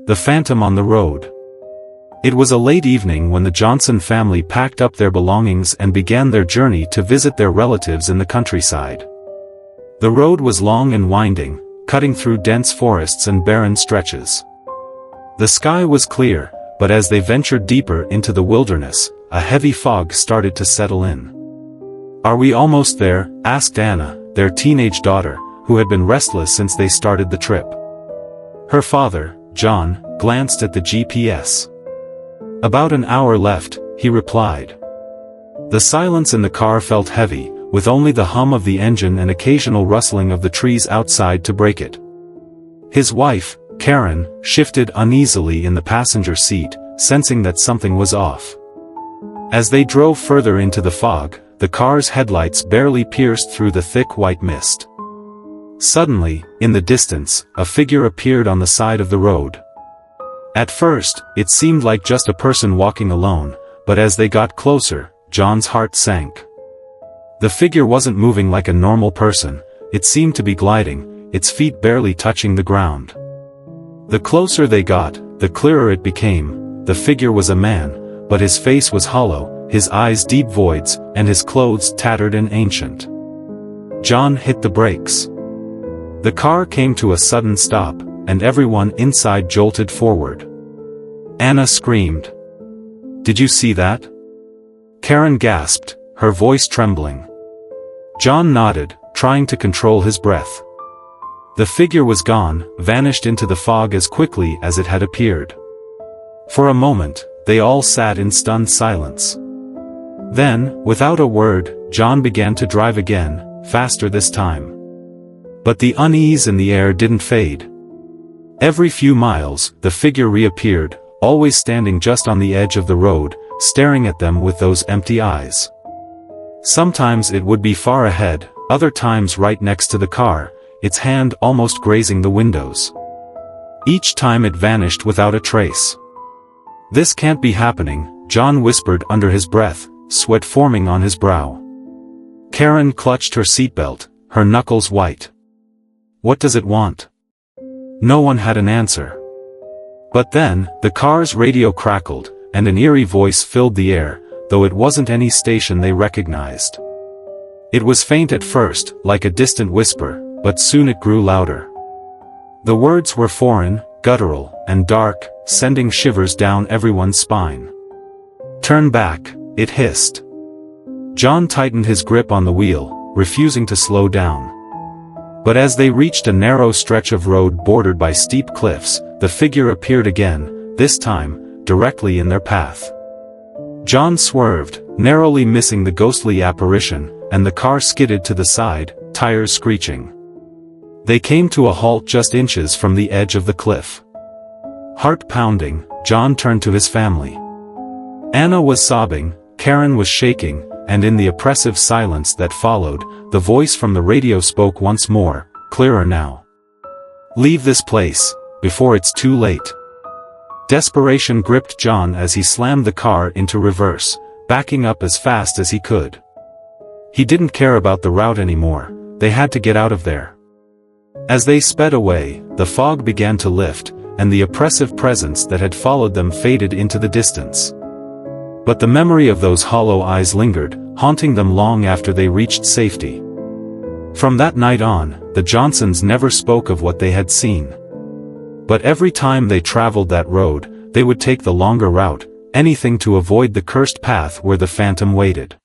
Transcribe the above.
The Phantom on the Road. It was a late evening when the Johnson family packed up their belongings and began their journey to visit their relatives in the countryside. The road was long and winding, cutting through dense forests and barren stretches. The sky was clear, but as they ventured deeper into the wilderness, a heavy fog started to settle in. "Are we almost there?" asked Anna, their teenage daughter, who had been restless since they started the trip. Her father, John, glanced at the GPS. "About an hour left," he replied. The silence in the car felt heavy, with only the hum of the engine and occasional rustling of the trees outside to break it. His wife, Karen, shifted uneasily in the passenger seat, sensing that something was off. As they drove further into the fog, the car's headlights barely pierced through the thick white mist. Suddenly, in the distance, a figure appeared on the side of the road. At first, it seemed like just a person walking alone, but as they got closer, John's heart sank. The figure wasn't moving like a normal person, it seemed to be gliding, its feet barely touching the ground. The closer they got, the clearer it became. The figure was a man, but his face was hollow, his eyes deep voids, and his clothes tattered and ancient. John hit the brakes. The car came to a sudden stop, and everyone inside jolted forward. Anna screamed. "Did you see that?" Karen gasped, her voice trembling. John nodded, trying to control his breath. The figure was gone, vanished into the fog as quickly as it had appeared. For a moment, they all sat in stunned silence. Then, without a word, John began to drive again, faster this time. But the unease in the air didn't fade. Every few miles, the figure reappeared, always standing just on the edge of the road, staring at them with those empty eyes. Sometimes it would be far ahead, other times right next to the car, its hand almost grazing the windows. Each time it vanished without a trace. "This can't be happening," John whispered under his breath, sweat forming on his brow. Karen clutched her seatbelt, her knuckles white. "What does it want?" No one had an answer. But then, the car's radio crackled, and an eerie voice filled the air, though it wasn't any station they recognized. It was faint at first, like a distant whisper, but soon it grew louder. The words were foreign, guttural, and dark, sending shivers down everyone's spine. "Turn back," it hissed. John tightened his grip on the wheel, refusing to slow down. But as they reached a narrow stretch of road bordered by steep cliffs, the figure appeared again, this time, directly in their path. John swerved, narrowly missing the ghostly apparition, and the car skidded to the side, tires screeching. They came to a halt just inches from the edge of the cliff. Heart pounding, John turned to his family. Anna was sobbing, Karen was shaking, and in the oppressive silence that followed, the voice from the radio spoke once more, clearer now. "Leave this place, before it's too late." Desperation gripped John as he slammed the car into reverse, backing up as fast as he could. He didn't care about the route anymore, they had to get out of there. As they sped away, the fog began to lift, and the oppressive presence that had followed them faded into the distance. But the memory of those hollow eyes lingered, haunting them long after they reached safety. From that night on, the Johnsons never spoke of what they had seen. But every time they traveled that road, they would take the longer route, anything to avoid the cursed path where the phantom waited.